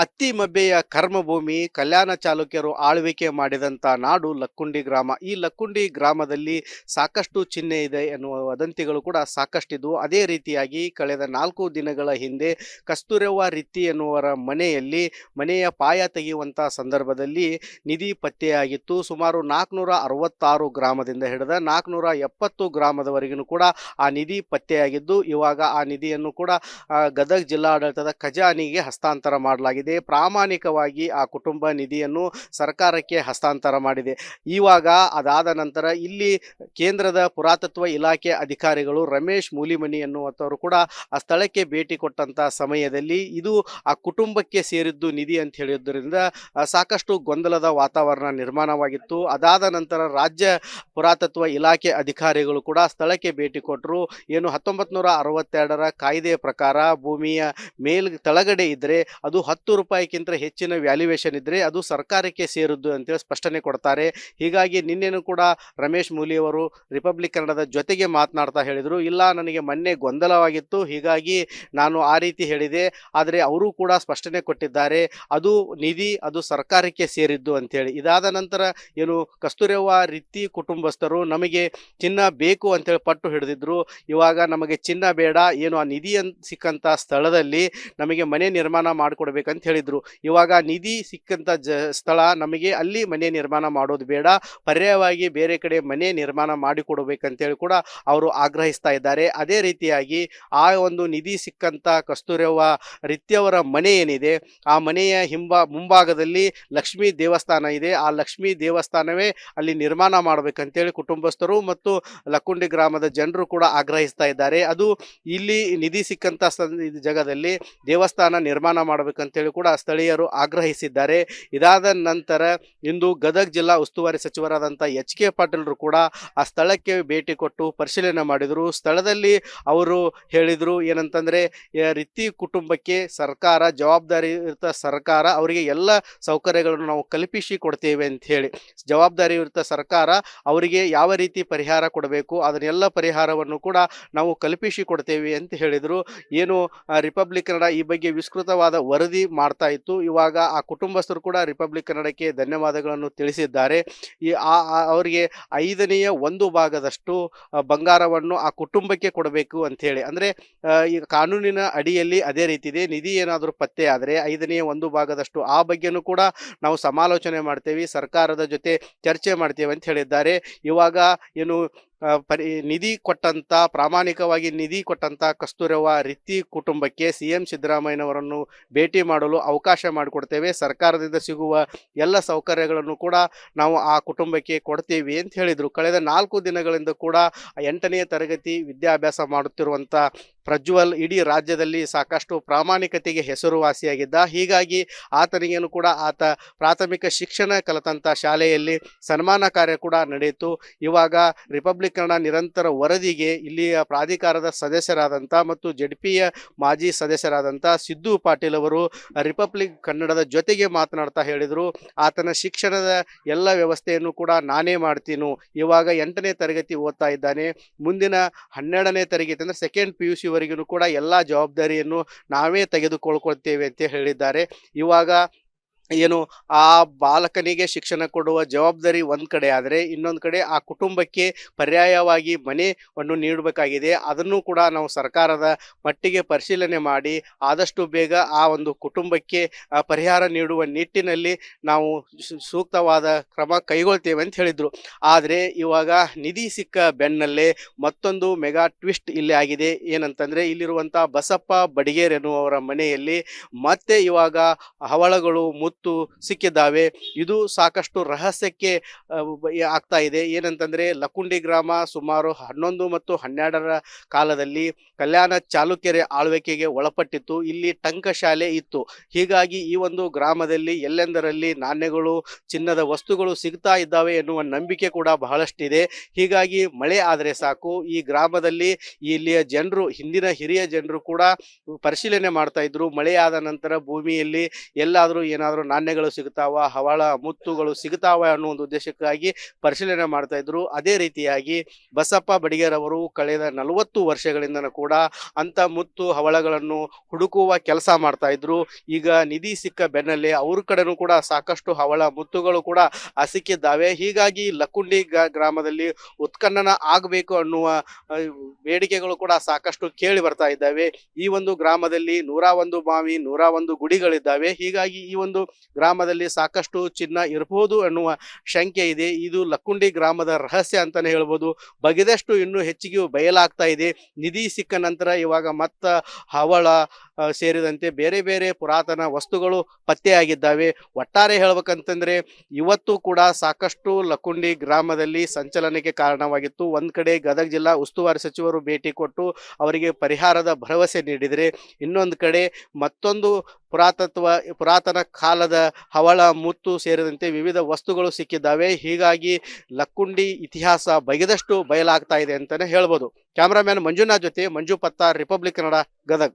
ಅತ್ತಿ ಮಬ್ಬೆಯ ಕರ್ಮಭೂಮಿ ಕಲ್ಯಾಣ ಚಾಲುಕ್ಯರು ಆಳ್ವಿಕೆ ಮಾಡಿದಂಥ ನಾಡು ಲಕ್ಕುಂಡಿ ಗ್ರಾಮ. ಈ ಲಕ್ಕುಂಡಿ ಗ್ರಾಮದಲ್ಲಿ ಸಾಕಷ್ಟು ಚಿಹ್ನೆ ಇದೆ ಎನ್ನುವ ವದಂತಿಗಳು ಕೂಡ ಸಾಕಷ್ಟಿದ್ವು. ಅದೇ ರೀತಿಯಾಗಿ ಕಳೆದ 4 ದಿನಗಳ ಹಿಂದೆ ಕಸ್ತೂರವ್ವ ರಿತ್ತಿ ಎನ್ನುವರ ಮನೆಯ ಪಾಯ ತೆಗೆಯುವಂಥ ಸಂದರ್ಭದಲ್ಲಿ ನಿಧಿ ಪತ್ತೆಯಾಗಿತ್ತು. ಸುಮಾರು 466 ಗ್ರಾಮದಿಂದ ಹಿಡಿದ 470 ಗ್ರಾಮದವರೆಗೂ ಕೂಡ ಆ ನಿಧಿ ಪತ್ತೆಯಾಗಿದ್ದು, ಇವಾಗ ಆ ನಿಧಿಯನ್ನು ಕೂಡ ಗದಗ ಜಿಲ್ಲಾಡಳಿತದ ಖಜಾನೆಗೆ ಹಸ್ತಾಂತರ ಮಾಡಲಾಗಿದೆ. ಪ್ರಾಮಾಣಿಕವಾಗಿ ಆ ಕುಟುಂಬ ನಿಧಿಯನ್ನು ಸರ್ಕಾರಕ್ಕೆ ಹಸ್ತಾಂತರ ಮಾಡಿದೆ. ಇವಾಗ ಅದಾದ ನಂತರ ಇಲ್ಲಿ ಕೇಂದ್ರದ ಪುರಾತತ್ವ ಇಲಾಖೆ ಅಧಿಕಾರಿಗಳು ರಮೇಶ್ ಮೂಲಿಮನಿ ಎನ್ನುವಂಥವರು ಕೂಡ ಆ ಸ್ಥಳಕ್ಕೆ ಭೇಟಿ ಕೊಟ್ಟಂತ ಸಮಯದಲ್ಲಿ ಇದು ಆ ಕುಟುಂಬಕ್ಕೆ ಸೇರಿದ್ದು ನಿಧಿ ಅಂತ ಹೇಳಿದ್ದರಿಂದ ಸಾಕಷ್ಟು ಗೊಂದಲದ ವಾತಾವರಣ ನಿರ್ಮಾಣವಾಗಿತ್ತು. ಅದಾದ ನಂತರ ರಾಜ್ಯ ಪುರಾತತ್ವ ಇಲಾಖೆ ಅಧಿಕಾರಿಗಳು ಕೂಡ ಸ್ಥಳಕ್ಕೆ ಭೇಟಿ ಕೊಟ್ಟರು. ಏನು 1962ರ ಕಾಯ್ದೆಯ ಪ್ರಕಾರ ಭೂಮಿಯ ತಳಗಡೆ ಇದ್ದರೆ ಅದು 10 ರೂಪಾಯಿಗಿಂತ ಹೆಚ್ಚಿನ ವ್ಯಾಲ್ಯೂಯೇಷನ್ ಇದ್ದರೆ ಅದು ಸರ್ಕಾರಕ್ಕೆ ಸೇರಿದ್ದು ಅಂತೇಳಿ ಸ್ಪಷ್ಟನೆ ಕೊಡ್ತಾರೆ. ಹೀಗಾಗಿ ನಿನ್ನೆನೂ ಕೂಡ ರಮೇಶ್ ಮೂಲಿಯವರು ರಿಪಬ್ಲಿಕ್ ಕನ್ನಡದ ಜೊತೆಗೆ ಮಾತನಾಡ್ತಾ ಹೇಳಿದರು, ಇಲ್ಲ ನನಗೆ ಮೊನ್ನೆ ಗೊಂದಲವಾಗಿತ್ತು, ಹೀಗಾಗಿ ನಾನು ಆ ರೀತಿ ಹೇಳಿದೆ. ಆದರೆ ಅವರು ಕೂಡ ಸ್ಪಷ್ಟನೆ ಕೊಟ್ಟಿದ್ದಾರೆ, ಅದು ನಿಧಿ ಅದು ಸರ್ಕಾರಕ್ಕೆ ಸೇರಿದ್ದು ಅಂತೇಳಿ. ಇದಾದ ನಂತರ ಏನು ಕಸ್ತೂರವ್ವ ರಿತ್ತಿ ಕುಟುಂಬಸ್ಥರು ನಮಗೆ ಚಿನ್ನ ಬೇಕು ಅಂತೇಳಿ ಪಟ್ಟು ಹಿಡಿದಿದ್ರು. ಇವಾಗ ನಮಗೆ ಚಿನ್ನ ಬೇಡ, ಏನು ಆ ನಿಧಿ ಸಿಕ್ಕಂಥ ಸ್ಥಳದಲ್ಲಿ ನಮಗೆ ಮನೆ ನಿರ್ಮಾಣ ಮಾಡಿಕೊಡ್ಬೇಕಂತ ಹೇಳಿದ್ರು. ಇವಾಗ ನಿಧಿ ಸಿಕ್ಕಂಥ ಸ್ಥಳ ನಮಗೆ ಅಲ್ಲಿ ಮನೆ ನಿರ್ಮಾಣ ಮಾಡೋದು ಬೇಡ, ಪರ್ಯಾಯವಾಗಿ ಬೇರೆ ಕಡೆ ಮನೆ ನಿರ್ಮಾಣ ಮಾಡಿಕೊಡ್ಬೇಕಂತೇಳಿ ಕೂಡ ಅವರು ಆಗ್ರಹಿಸ್ತಾ ಇದ್ದಾರೆ. ಅದೇ ರೀತಿಯಾಗಿ ಆ ಒಂದು ನಿಧಿ ಸಿಕ್ಕಂಥ ಕಸ್ತೂರವ್ವ ರಿತ್ತಿಯವರ ಮನೆ ಏನಿದೆ, ಆ ಮನೆಯ ಮುಂಭಾಗದಲ್ಲಿ ಲಕ್ಷ್ಮೀ ದೇವಸ್ಥಾನ ಇದೆ. ಆ ಲಕ್ಷ್ಮೀ ದೇವಸ್ಥಾನವೇ ಅಲ್ಲಿ ನಿರ್ಮಾಣ ಮಾಡಬೇಕಂತೇಳಿ ಕುಟುಂಬಸ್ಥರು ಮತ್ತು ಲಕ್ಕುಂಡಿ ಗ್ರಾಮದ ಜನರು ಕೂಡ ಆಗ್ರಹಿಸ್ತಾ ಇದ್ದಾರೆ. ಅದು ಇಲ್ಲಿ ನಿಧಿ ಸಿಕ್ಕಂಥ ಜಾಗದಲ್ಲಿ ದೇವಸ್ಥಾನ ನಿರ್ಮಾಣ ಮಾಡಬೇಕಂತೇಳಿ ಕೂಡ ಸ್ಥಳೀಯರು ಆಗ್ರಹಿಸಿದ್ದಾರೆ. ಇದಾದ ನಂತರ ಇಂದು ಗದಗ ಜಿಲ್ಲಾ ಉಸ್ತುವಾರಿ ಸಚಿವರಾದಂಥ ಎಚ್.ಕೆ. ಪಾಟೀಲರು ಕೂಡ ಆ ಸ್ಥಳಕ್ಕೆ ಭೇಟಿ ಕೊಟ್ಟು ಪರಿಶೀಲನೆ ಮಾಡಿದರು. ಸ್ಥಳದಲ್ಲಿ ಅವರು ಹೇಳಿದರು ಏನಂತಂದರೆ, ರಿತ್ತಿ ಕುಟುಂಬಕ್ಕೆ ಸರ್ಕಾರ ಜವಾಬ್ದಾರಿಯುತ ಸರ್ಕಾರ ಅವರಿಗೆ ಎಲ್ಲ ಸೌಕರ್ಯಗಳನ್ನು ನಾವು ಕಲ್ಪಿಸಿ ಕೊಡ್ತೇವೆ ಅಂತ ಹೇಳಿ, ಜವಾಬ್ದಾರಿಯುತ ಸರ್ಕಾರ ಅವರಿಗೆ ಯಾವ ರೀತಿ ಪರಿಹಾರ ಕೊಡಬೇಕು ಅದನ್ನೆಲ್ಲ ಪರಿಹಾರವನ್ನು ಕೂಡ ನಾವು ಕಲ್ಪಿಸಿ ಕೊಡ್ತೇವೆ ಅಂತ ಹೇಳಿದರು. ಏನು ರಿಪಬ್ಲಿಕ್ ಕನ್ನಡ ಈ ಬಗ್ಗೆ ವಿಸ್ತೃತವಾದ ವರದಿ ಮಾಡ್ತಾ ಇತ್ತು. ಇವಾಗ ಆ ಕುಟುಂಬಸ್ಥರು ಕೂಡ ರಿಪಬ್ಲಿಕ್ ಕನ್ನಡಕ್ಕೆ ಧನ್ಯವಾದಗಳನ್ನು ತಿಳಿಸಿದ್ದಾರೆ. ಅವರಿಗೆ 5ನೇ 1 ಭಾಗದಷ್ಟು ಬಂಗಾರವನ್ನು ಆ ಕುಟುಂಬಕ್ಕೆ ಕೊಡಬೇಕು ಅಂಥೇಳಿ, ಅಂದರೆ ಈ ಕಾನೂನಿನ ಅಡಿಯಲ್ಲಿ ಅದೇ ರೀತಿ ಇದೆ. ನಿಧಿ ಏನಾದರೂ ಪತ್ತೆ ಆದರೆ 5ನೇ 1 ಭಾಗದಷ್ಟು ಆ ಬಗ್ಗೆನೂ ಕೂಡ ನಾವು ಸಮಾಲೋಚನೆ ಮಾಡ್ತೇವೆ, ಸರ್ಕಾರದ ಜೊತೆ ಚರ್ಚೆ ಮಾಡ್ತೇವೆ ಅಂತ ಹೇಳಿದ್ದಾರೆ. ಇವಾಗ ಏನು ನಿಧಿ ಕೊಟ್ಟಂತ ಪ್ರಾಮಾಣಿಕವಾಗಿ ನಿಧಿ ಕೊಟ್ಟಂತ ಕಸ್ತೂರವ್ವ ರಿತ್ತಿ ಕುಟುಂಬಕ್ಕೆ ಸಿಎಂ ಸಿದ್ದರಾಮಯ್ಯನವರನ್ನು ಭೇಟಿ ಮಾಡಲು ಅವಕಾಶ ಮಾಡಿಕೊಡ್ತೇವೆ, ಸರ್ಕಾರದಿಂದ ಸಿಗುವ ಎಲ್ಲ ಸೌಕರ್ಯಗಳನ್ನು ಕೂಡ ನಾವು ಆ ಕುಟುಂಬಕ್ಕೆ ಕೊಡ್ತೇವೆ ಅಂತ ಹೇಳಿದರು. ಕಳೆದ 4 ದಿನಗಳಿಂದ ಕೂಡ 8ನೇ ತರಗತಿ ವಿದ್ಯಾಭ್ಯಾಸ ಮಾಡುತ್ತಿರುವಂಥ ಪ್ರಜ್ವಲ್ ಇಡೀ ರಾಜ್ಯದಲ್ಲಿ ಸಾಕಷ್ಟು ಪ್ರಾಮಾಣಿಕತೆಗೆ ಹೆಸರುವಾಸಿಯಾಗಿದ್ದ. ಹೀಗಾಗಿ ಆತನಿಗೇನು ಕೂಡ ಆತ ಪ್ರಾಥಮಿಕ ಶಿಕ್ಷಣ ಕಲಿತಂಥ ಶಾಲೆಯಲ್ಲಿ ಸನ್ಮಾನ ಕಾರ್ಯ ಕೂಡ ನಡೆಯಿತು. ಇವಾಗ ರಿಪಬ್ಲಿಕ್ ಕನ್ನಡ ನಿರಂತರ ವರದಿಗೆ ಇಲ್ಲಿಯ ಪ್ರಾಧಿಕಾರದ ಸದಸ್ಯರಾದಂಥ ಮತ್ತು ಜೆಡ್ಪಿಯ ಮಾಜಿ ಸದಸ್ಯರಾದಂಥ ಸಿದ್ದು ಪಾಟೀಲ್ ಅವರು ರಿಪಬ್ಲಿಕ್ ಕನ್ನಡದ ಜೊತೆಗೆ ಮಾತನಾಡ್ತಾ ಹೇಳಿದರು, ಆತನ ಶಿಕ್ಷಣದ ಎಲ್ಲ ವ್ಯವಸ್ಥೆಯನ್ನು ಕೂಡ ನಾನೇ ಮಾಡ್ತೀನು. ಇವಾಗ 8ನೇ ತರಗತಿ ಓದ್ತಾ ಇದ್ದಾನೆ, ಮುಂದಿನ 12ನೇ ತರಗತಿ ಅಂದರೆ ಸೆಕೆಂಡ್ PUC ವರೆಗೂ ಕೂಡ ಎಲ್ಲ ಜವಾಬ್ದಾರಿಯನ್ನು ನಾವೇ ತೆಗೆದುಕೊಳ್ಕೊಳ್ತೇವೆ ಅಂತ ಹೇಳಿದ್ದಾರೆ. ಇವಾಗ ಏನು ಆ ಬಾಲಕನಿಗೆ ಶಿಕ್ಷಣ ಕೊಡುವ ಜವಾಬ್ದಾರಿ ಒಂದು ಕಡೆ ಆದರೆ, ಇನ್ನೊಂದು ಕಡೆ ಆ ಕುಟುಂಬಕ್ಕೆ ಪರ್ಯಾಯವಾಗಿ ಮನೆಯನ್ನು ನೀಡಬೇಕಾಗಿದೆ. ಅದನ್ನು ಕೂಡ ನಾವು ಸರ್ಕಾರದ ಮಟ್ಟಿಗೆ ಪರಿಶೀಲನೆ ಮಾಡಿ ಆದಷ್ಟು ಬೇಗ ಆ ಒಂದು ಕುಟುಂಬಕ್ಕೆ ಪರಿಹಾರ ನೀಡುವ ನಿಟ್ಟಿನಲ್ಲಿ ನಾವು ಸೂಕ್ತವಾದ ಕ್ರಮ ಕೈಗೊಳ್ತೇವೆ ಅಂತ ಹೇಳಿದರು. ಆದರೆ ಇವಾಗ ನಿಧಿ ಸಿಕ್ಕ ಬೆನ್ನಲ್ಲೇ ಮತ್ತೊಂದು ಮೆಗಾ ಟ್ವಿಸ್ಟ್ ಇಲ್ಲಿ ಆಗಿದೆ. ಏನಂತಂದರೆ, ಇಲ್ಲಿರುವಂಥ ಬಸಪ್ಪ ಬಡಿಗೇರ್ ಎನ್ನುವವರ ಮನೆಯಲ್ಲಿ ಮತ್ತೆ ಇವಾಗ ಹವಳಗಳು ಸಿಕ್ಕಿದ್ದಾವೆ. ಇದು ಸಾಕಷ್ಟು ರಹಸ್ಯಕ್ಕೆ ಆಗ್ತಾ ಇದೆ. ಏನಂತಂದ್ರೆ, ಲಕ್ಕುಂಡಿ ಗ್ರಾಮ ಸುಮಾರು 11 ಮತ್ತು 12ರ ಕಾಲದಲ್ಲಿ ಕಲ್ಯಾಣ ಚಾಲುಕ್ಯರ ಆಳ್ವಿಕೆಗೆ ಒಳಪಟ್ಟಿತ್ತು. ಇಲ್ಲಿ ಟಂಕಶಾಲೆ ಇತ್ತು. ಹೀಗಾಗಿ ಈ ಒಂದು ಗ್ರಾಮದಲ್ಲಿ ಎಲ್ಲೆಂದರಲ್ಲಿ ನಾಣ್ಯಗಳು, ಚಿನ್ನದ ವಸ್ತುಗಳು ಸಿಗ್ತಾ ಇದ್ದಾವೆ ಎನ್ನುವ ನಂಬಿಕೆ ಕೂಡ ಬಹಳಷ್ಟಿದೆ. ಹೀಗಾಗಿ ಮಳೆ ಆದರೆ ಸಾಕು, ಈ ಗ್ರಾಮದಲ್ಲಿ ಇಲ್ಲಿಯ ಜನರು, ಹಿಂದಿನ ಹಿರಿಯ ಜನರು ಕೂಡ ಪರಿಶೀಲನೆ ಮಾಡ್ತಾ ಇದ್ರು. ಮಳೆಯಾದ ನಂತರ ಭೂಮಿಯಲ್ಲಿ ಎಲ್ಲಾದರೂ ಏನಾದರೂ ನಾಣ್ಯಗಳು ಸಿಗ್ತಾವ, ಹವಳ ಮುತ್ತುಗಳು ಸಿಗ್ತಾವ ಅನ್ನೋ ಒಂದು ಉದ್ದೇಶಕ್ಕಾಗಿ ಪರಿಶೀಲನೆ ಮಾಡ್ತಾ ಇದ್ರು. ಅದೇ ರೀತಿಯಾಗಿ ಬಸಪ್ಪ ಬಡಿಗೇರವರು ಕಳೆದ 40 ವರ್ಷಗಳಿಂದನೂ ಕೂಡ ಅಂತ ಮುತ್ತು ಹವಳಗಳನ್ನು ಹುಡುಕುವ ಕೆಲಸ ಮಾಡ್ತಾ ಇದ್ರು. ಈಗ ನಿಧಿ ಸಿಕ್ಕ ಬೆನ್ನಲ್ಲೇ ಅವ್ರ ಕಡೆನೂ ಕೂಡ ಸಾಕಷ್ಟು ಹವಳ ಮುತ್ತುಗಳು ಕೂಡ ಸಿಕ್ಕಿದ್ದಾವೆ. ಹೀಗಾಗಿ ಲಕ್ಕುಂಡಿ ಗ್ರಾಮದಲ್ಲಿ ಉತ್ಖನನ ಆಗಬೇಕು ಅನ್ನುವ ಬೇಡಿಕೆಗಳು ಕೂಡ ಸಾಕಷ್ಟು ಕೇಳಿ ಬರ್ತಾ ಇದ್ದಾವೆ. ಈ ಒಂದು ಗ್ರಾಮದಲ್ಲಿ 101 ಬಾವಿ, 101 ಗುಡಿಗಳಿದ್ದಾವೆ. ಹೀಗಾಗಿ ಈ ಒಂದು ಗ್ರಾಮದಲ್ಲಿ ಸಾಕಷ್ಟು ಚಿನ್ನ ಇರಬಹುದು ಅನ್ನುವ ಶಂಕೆ ಇದೆ. ಇದು ಲಕ್ಕುಂಡಿ ಗ್ರಾಮದ ರಹಸ್ಯ ಅಂತಾನೆ ಹೇಳ್ಬೋದು. ಬಗೆದಷ್ಟು ಇನ್ನೂ ಹೆಚ್ಚಿಗೆ ಬಯಲಾಗ್ತಾ ಇದೆ. ನಿಧಿ ಸಿಕ್ಕ ನಂತರ ಇವಾಗ ಮತ್ತ ಹವಳ ಸೇರಿದಂತೆ ಬೇರೆ ಬೇರೆ ಪುರಾತನ ವಸ್ತುಗಳು ಪತ್ತೆಯಾಗಿದ್ದಾವೆ. ಒಟ್ಟಾರೆ ಹೇಳ್ಬೇಕಂತಂದ್ರೆ ಇವತ್ತು ಕೂಡ ಸಾಕಷ್ಟು ಲಕ್ಕುಂಡಿ ಗ್ರಾಮದಲ್ಲಿ ಸಂಚಲನಕ್ಕೆ ಕಾರಣವಾಗಿತ್ತು. ಒಂದ್ ಕಡೆ ಗದಗ ಜಿಲ್ಲಾ ಉಸ್ತುವಾರಿ ಸಚಿವರು ಭೇಟಿ ಕೊಟ್ಟು ಅವರಿಗೆ ಪರಿಹಾರದ ಭರವಸೆ ನೀಡಿದರೆ, ಇನ್ನೊಂದು ಕಡೆ ಮತ್ತೊಂದು ಪುರಾತನ ಕಾಲದ ಹವಳ ಮುತ್ತು ಸೇರಿದಂತೆ ವಿವಿಧ ವಸ್ತುಗಳು ಸಿಕ್ಕಿದ್ದಾವೆ. ಹೀಗಾಗಿ ಲಕ್ಕುಂಡಿ ಇತಿಹಾಸ ಬಗೆದಷ್ಟು ಬಯಲಾಗ್ತಾ ಇದೆ ಅಂತಾನೆ ಹೇಳ್ಬೋದು. ಕ್ಯಾಮರಾಮ್ಯಾನ್ ಮಂಜುನಾಥ್ ಜೊತೆ ಮಂಜು ಪತ್ತಾರ್, ರಿಪಬ್ಲಿಕ್ ಕನ್ನಡ, ಗದಗ್.